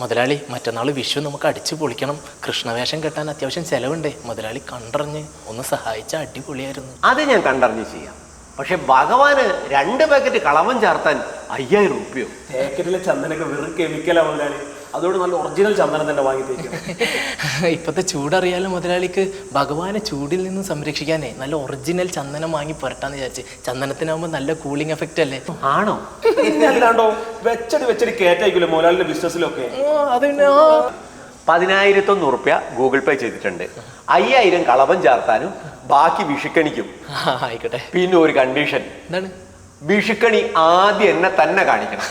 മുതലാളി മറ്റന്നാൾ വിഷു നമുക്ക് അടിച്ചു പൊളിക്കണം. കൃഷ്ണവേഷം കെട്ടാൻ അത്യാവശ്യം ചെലവുണ്ടേ. മുതലാളി കണ്ടറിഞ്ഞ് ഒന്ന് സഹായിച്ച അടിപൊളിയായിരുന്നു. അത് ഞാൻ കണ്ടറിഞ്ഞ് ചെയ്യാം. പക്ഷെ ഭഗവാന് 2 പാക്കറ്റ് കളവൻ ചേർത്താൻ 5000 രൂപയോ? പാക്കറ്റിലെ ചന്ദനൊക്കെ വെറും കെമിക്കലാ മുതലാളി. അതോട് നല്ല ഒറിജിനൽ ചന്ദനം തന്നെ വാങ്ങി തേക്കും. ഇപ്പോഴത്തെ ചൂടറിയാലോ മുതലാളിക്ക്. ഭഗവാനെ ചൂടിൽ നിന്ന് സംരക്ഷിക്കാനേ നല്ല ഒറിജിനൽ ചന്ദനം വാങ്ങി പുരട്ടാന്ന് വിചാരിച്ച്. ചന്ദനത്തിനാകുമ്പോൾ നല്ല കൂളിംഗ് എഫക്റ്റ് അല്ലേ? ആണോ? അല്ലാണ്ടോ വെച്ചടി കേറ്റായിക്കൂലേ മുതലാളിന്റെ ബിസിനസ്സിലൊക്കെ. അതിന് 10,100 രൂപ ഗൂഗിൾ പേ ചെയ്തിട്ടുണ്ട്. 5000 കളവൻ ചേർത്താനും ബാക്കി വിഷുക്കണിക്കും. ആയിക്കോട്ടെ. പിന്നെ ഒരു കണ്ടീഷൻ. എന്താണ്? വിഷുക്കണി ആദ്യം എന്നെ തന്നെ കാണിക്കണം.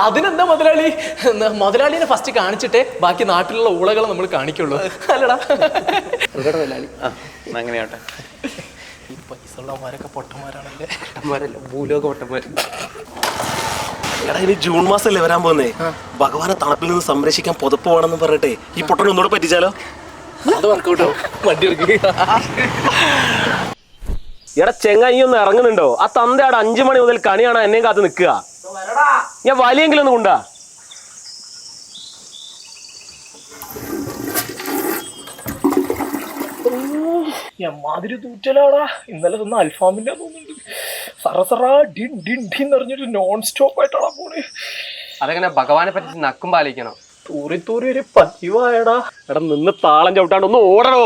അതിനെന്താ മുതലാളി? മുതലാളിനെ ഫസ്റ്റ് കാണിച്ചിട്ടേ ബാക്കി നാട്ടിലുള്ള ഊളകളെ നമ്മൾ കാണിക്കുള്ളൂ, അല്ലടാ? മുതലാളി അങ്ങനെയാട്ടെ. ഈ പൈസ ഉള്ളവന്മാരൊക്കെ പൊട്ടന്മാരാണല്ലേ? പൊട്ടന്മാരല്ല, ഭൂലോക പൊട്ടന്മാര്. എടാ, ഇനി ജൂൺ മാസമല്ലേ വരാൻ പോകുന്നേ. ഭഗവാനെ തണുപ്പിൽ നിന്ന് സംരക്ഷിക്കാൻ പുതപ്പ് വേണമെന്ന് പറഞ്ഞിട്ടേ ഈ പൊട്ടനെ ഒന്നുകൂടെ പറ്റിച്ചാലോ? അത് വർക്കൗട്ടോ? വണ്ടി എടുക്കുക. എടാ ചെങ്ങായി ഒന്ന് ഇറങ്ങുന്നുണ്ടോ? ആ തന്തയുടെ 5 മണി മുതൽ കണിയാണ് എന്നെയും കാത്ത് നിൽക്കുക. ഞാൻ വലിയെങ്കിലും ഒന്ന് കൊണ്ടാ. എമ്മാതിരി തൂറ്റലാടാ. ഇന്നലെ തന്ന അൽഫാമില്ല തോന്നുന്നുണ്ട്. സറസറാ ഡിൻ ഡിൻ ഡിൻ പറഞ്ഞിട്ട് നോൺ സ്റ്റോപ്പ് ആയിട്ടാണ് പോണേ. അതെങ്ങനെ ഭഗവാനെ പറ്റി നക്കും പാലിക്കണം? തൂറി തൂറി ഒരു പതിവായടാ. എടാ നിന്ന് താളം ചവിട്ടാണ്ട് ഒന്ന് ഓടണോ?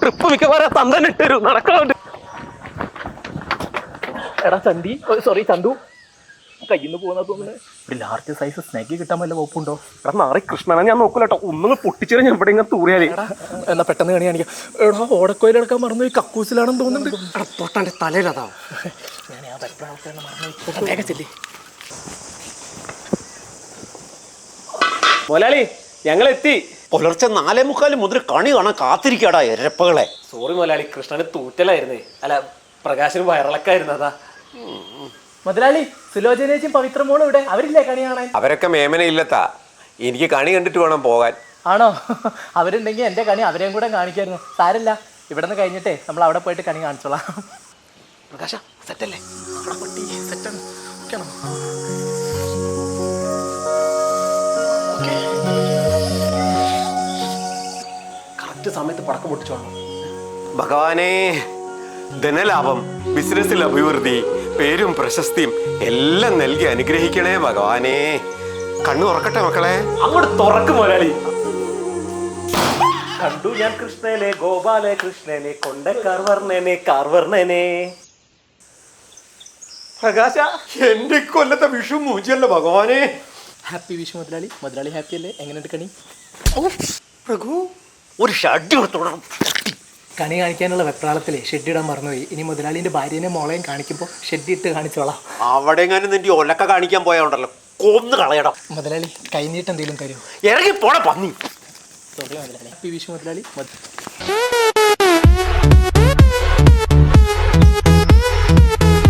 ട്രിപ്പ് മിക്കവാറും തന്തന്നെ ഇട്ടു നടക്കാറുണ്ട്. എടാ ചന്തി, സോറി ചന്തു, കയ്യിൽ നിന്ന് പോകുന്ന തോന്നുന്നത്. ഒരു ലാർജ് സൈസ് സ്നാക്ക് കിട്ടാൻ വല്ല വകുപ്പുണ്ടോ? എടാ നാളെ കൃഷ്ണനെ ഞാൻ നോക്കൂലട്ടോ. ഒന്നും പൊട്ടിച്ചേരാ ഞാൻ ഇവിടെ ഇങ്ങനെ തൂറിയാലേ. എന്നാ പെട്ടെന്ന് കണി കാണിക്കാം. എടാ ഓടക്കോയിലെടുക്കാൻ മറന്നു. ഈ കക്കൂസിലാണെന്ന് തോന്നുന്നുണ്ട്. എടാ തൊട്ടാൻ്റെ തലയിലതാ. ഞാൻ ആ പരിപ്രാവസ്ഥയാണ് മറന്നു. വേഗം ചെല്ലി. മുതലാളി ഞങ്ങൾ എത്തി. പുലർച്ചെ 4:45 മുതൽ കണി കാണാൻ കാത്തിരിക്കാടാ എരപ്പകളെ. സോറി മുതലാളി, കൃഷ്ണന് തൂറ്റലായിരുന്നേ. അല്ല, പ്രകാശന് വയറിളക്കായിരുന്നു. അതാ. മുതലാളി, സുലോചനേച്ചും പവിത്രമോളും ഇവിടെ. അവരില്ലേ കണി കാണാൻ? അവരൊക്കെ മേമന ഇല്ലത്താ. എനിക്ക് കണി കണ്ടിട്ട് വേണം പോകാൻ. ആണോ? അവരുണ്ടെങ്കിൽ എൻ്റെ കണി അവരെയും കൂടെ കാണിക്കായിരുന്നു. സാരല്ല, ഇവിടെ നിന്ന് കഴിഞ്ഞിട്ടേ നമ്മൾ അവിടെ പോയിട്ട് കണി കാണിച്ചോളാം. പ്രകാശ സെറ്റല്ലേ? സെറ്റാണ്. കറക്റ്റ് സമയത്ത് പടക്കം പൊട്ടിച്ചോളാം. ഭഗവാനെ, ധനലാഭം, ബിസിനസ്സിൽ അഭിവൃദ്ധി, പേരും പ്രശസ്തിയും എല്ലാം നൽകി അനുഗ്രഹിക്കണേ ഭഗവാനെ. കണ്ണു തുറക്കട്ടെ മക്കളെ. അങ്ങോട്ട് തുറക്കും മുതലാളി. കണ്ടു ഞാൻ കൃഷ്ണനെ, ഗോപാല കൃഷ്ണനെ, കൊണ്ട കാർവർണനെ. പ്രകാശ, എന്റെ കൊല്ലത്തെ വിഷു മൂഞ്ചല്ല ഭഗവാനെ. ഹാപ്പി വിഷു മുതലാളി. മുതലാളി ഹാപ്പി അല്ലേ? എങ്ങനെയുണ്ട് കണി? പ്രഭു, ഒരു ഷഡ്ഡി കൊടുത്തോളാം. കണി കാണിക്കാനുള്ള വെപ്രാളത്തിലെ ഷെഡ് ഇടാൻ മറന്നുപോയി. ഇനി മുതലാളിന്റെ ഭാര്യനെ മോളെയും കാണിക്കുമ്പോൾ ഷെഡ് ഇട്ട് കാണിച്ചോളാം. അവിടെ എങ്ങാനും നിന്റെ ഒലക്ക കാണിക്കാൻ പോയാണ്ടല്ലോ, കൊന്ന് കളയടാ. മുതലാളി കൈനീട്ട് എന്തെങ്കിലും തരുമോ? ഇറങ്ങി പോണ പന്നി. സോറി മുതലാളി. ഹാപ്പി വിഷു മുതലാളി.